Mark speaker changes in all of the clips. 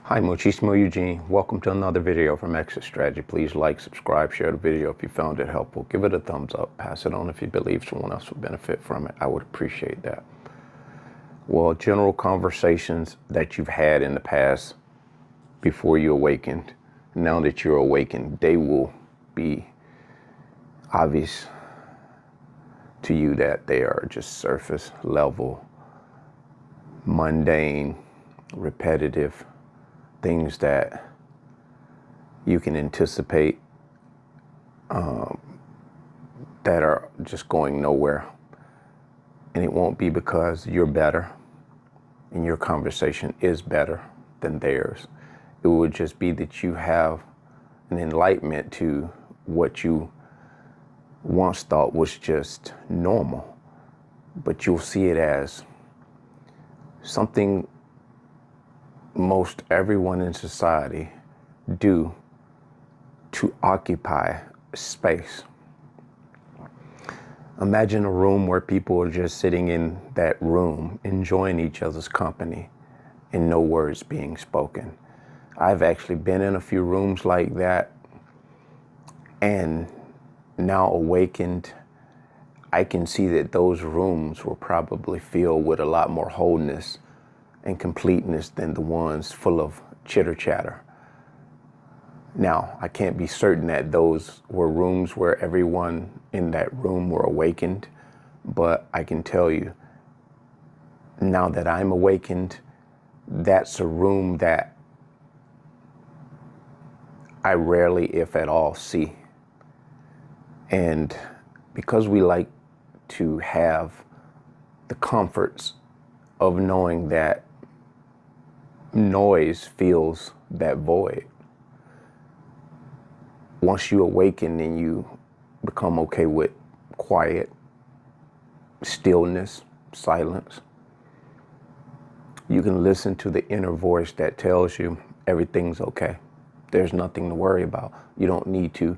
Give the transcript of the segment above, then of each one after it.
Speaker 1: Hi, Muchísimo Eugene. Welcome to another video from Exit Strategy. Please like, subscribe, share the video if you found it helpful. Give it a thumbs up. Pass it on if you believe someone else would benefit from it. I would appreciate that. Well, general conversations that you've had in the past before you awakened, now that you're awakened, they will be obvious to you that they are just surface level, mundane, repetitive things that you can anticipate that are just going nowhere. And it won't be because you're better and your conversation is better than theirs. It would just be that you have an enlightenment to what you once thought was just normal, but you'll see it as something most everyone in society do to occupy space. Imagine a room where people are just sitting in that room, enjoying each other's company and no words being spoken. I've actually been in a few rooms like that, and now awakened, I can see that those rooms were probably filled with a lot more wholeness and completeness than the ones full of chitter chatter. Now, I can't be certain that those were rooms where everyone in that room were awakened, but I can tell you, now that I'm awakened, that's a room that I rarely, if at all, see. And because we like to have the comforts of knowing that noise fills that void, once you awaken and you become okay with quiet, stillness, silence, you can listen to the inner voice that tells you everything's okay. There's nothing to worry about. You don't need to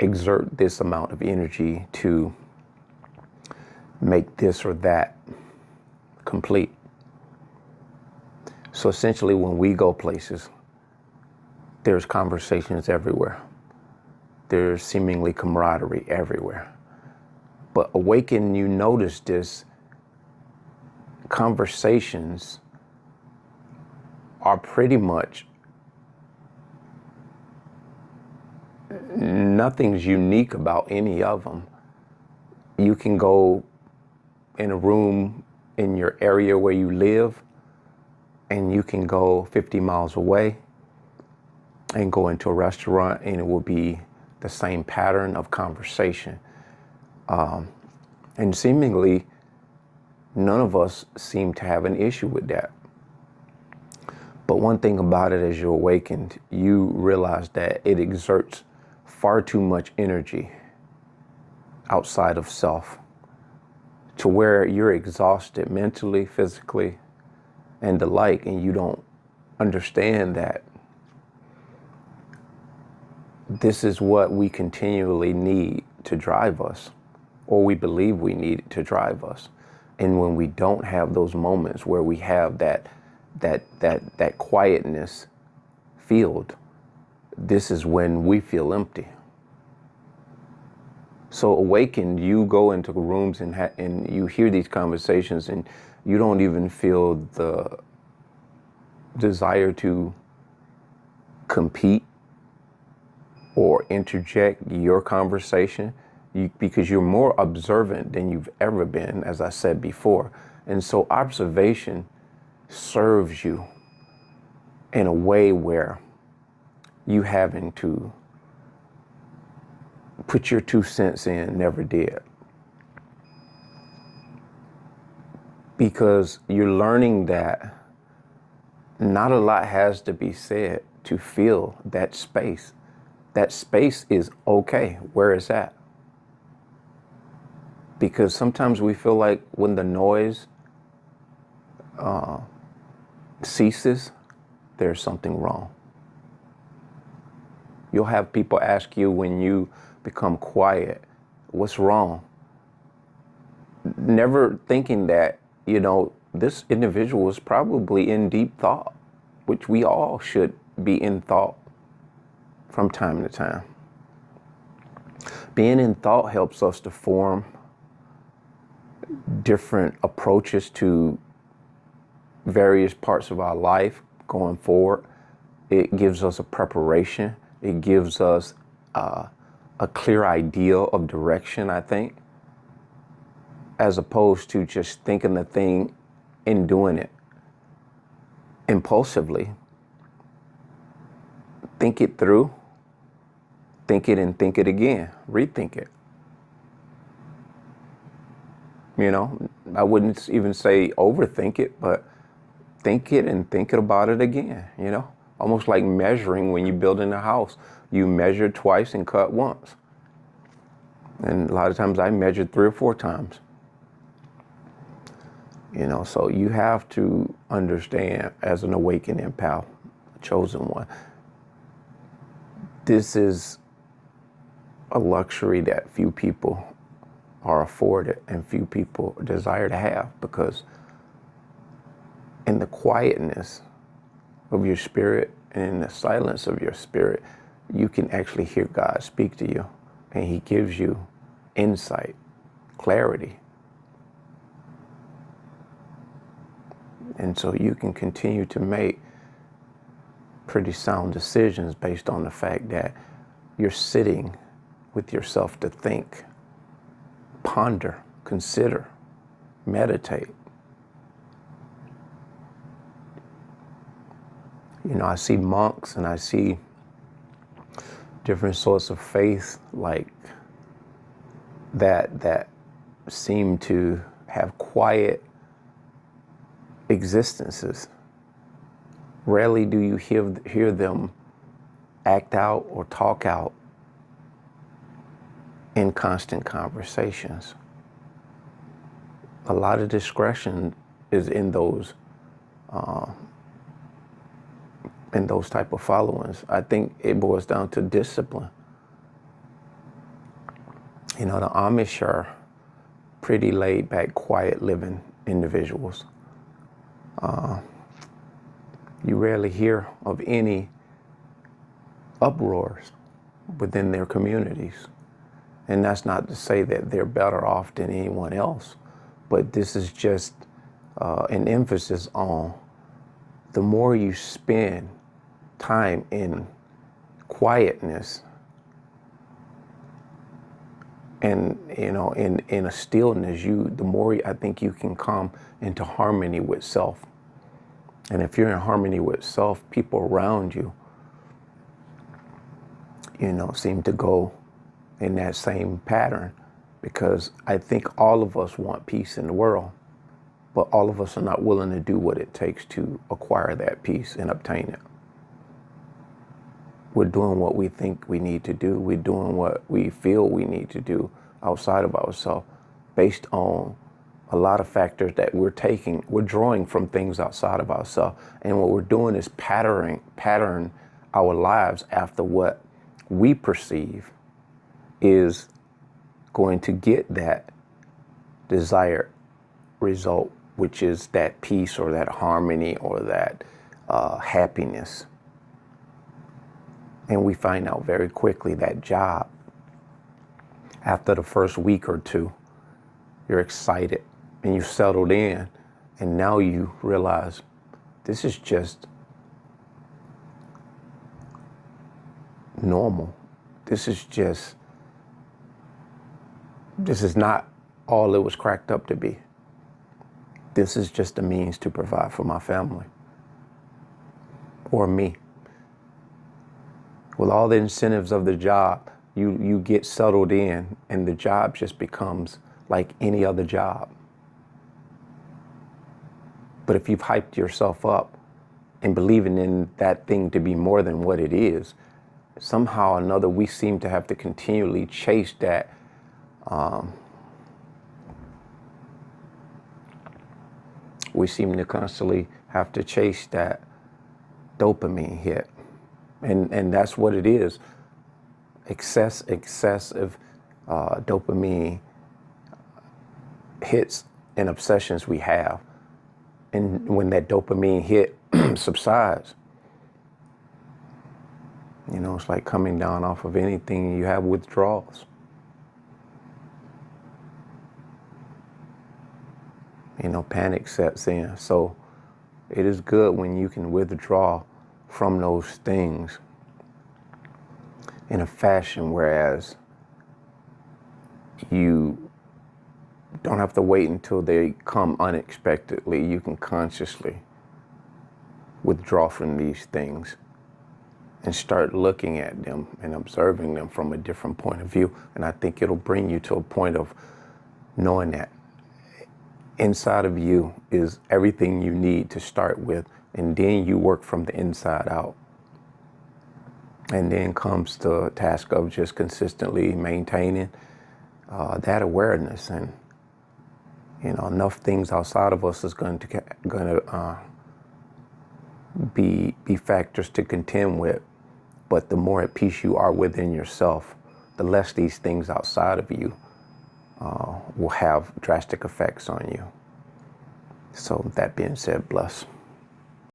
Speaker 1: exert this amount of energy to make this or that complete. So essentially, when we go places, there's conversations everywhere. There's seemingly camaraderie everywhere. But awaken, you notice this, conversations are pretty much, nothing's unique about any of them. You can go in a room in your area where you live, and you can go 50 miles away and go into a restaurant, and it will be the same pattern of conversation. And seemingly, none of us seem to have an issue with that. But one thing about it, as you're awakened, you realize that it exerts far too much energy outside of self, to where you're exhausted mentally, physically, and the like, and you don't understand that this is what we continually need to drive us, or we believe we need it to drive us. And when we don't have those moments where we have that quietness filled, this is when we feel empty. So awakened, you go into rooms and you hear these conversations, and you don't even feel the desire to compete or interject your conversation, because you're more observant than you've ever been, as I said before. And so observation serves you in a way where you having to put your 2 cents in never did. Because you're learning that not a lot has to be said to fill that space. That space is okay where it's at. Because sometimes we feel like when the noise ceases, there's something wrong. You'll have people ask you when you become quiet, what's wrong? Never thinking that, this individual is probably in deep thought. which we all should be in thought from time to time. Being in thought helps us to form different approaches to various parts of our life going forward. It gives us a preparation. It gives us a clear idea of direction, I think, as opposed to just thinking the thing and doing it impulsively. Think it through, think it and think it again, rethink it. You know, I wouldn't even say overthink it, but think it and think about it again, you know, almost like measuring when you're building a house. You measure twice and cut once. And a lot of times I measured 3 or 4 times. You know, so you have to understand, as an awakening pal, a chosen one, this is a luxury that few people are afforded and few people desire to have, because in the quietness of your spirit and in the silence of your spirit, you can actually hear God speak to you, and he gives you insight, clarity. And so you can continue to make pretty sound decisions based on the fact that you're sitting with yourself to think, ponder, consider, meditate. You know, I see monks and I see different sorts of faith like that seem to have quiet existences. Rarely do you hear them act out or talk out in constant conversations. A lot of discretion is in those type of followings. I think it boils down to discipline. You know, the Amish are pretty laid back, quiet living individuals. You rarely hear of any uproars within their communities. And that's not to say that they're better off than anyone else, but this is just an emphasis on the more you spend time in quietness and, you know, in a stillness, the more I think you can come into harmony with self. And if you're in harmony with self, people around you, you know, seem to go in that same pattern, because I think all of us want peace in the world, but all of us are not willing to do what it takes to acquire that peace and obtain it. We're doing what we think we need to do. We're doing what we feel we need to do outside of ourselves, based on a lot of factors that we're drawing from things outside of ourselves. And what we're doing is pattern our lives after what we perceive is going to get that desired result, which is that peace or that harmony or that happiness. And we find out very quickly that job, after the first week or two, you're excited and you settled in, and now you realize this is just normal. This is not all it was cracked up to be. This is just a means to provide for my family or me. With all the incentives of the job, you get settled in, and the job just becomes like any other job. But if you've hyped yourself up and believing in that thing to be more than what it is, somehow or another we seem to have to continually chase that we seem to constantly have to chase that dopamine hit. And that's what it is. Excessive dopamine hits and obsessions we have. And when that dopamine hit subsides. You know, it's like coming down off of anything. You have withdrawals. You know, panic sets in. So it is good when you can withdraw from those things in a fashion whereas you don't have to wait until they come unexpectedly. You can consciously withdraw from these things and start looking at them and observing them from a different point of view. And I think it'll bring you to a point of knowing that inside of you is everything you need to start with, and then you work from the inside out. And then comes the task of just consistently maintaining that awareness. And you know, enough things outside of us is going to be factors to contend with. But the more at peace you are within yourself, the less these things outside of you will have drastic effects on you. So that being said, bless.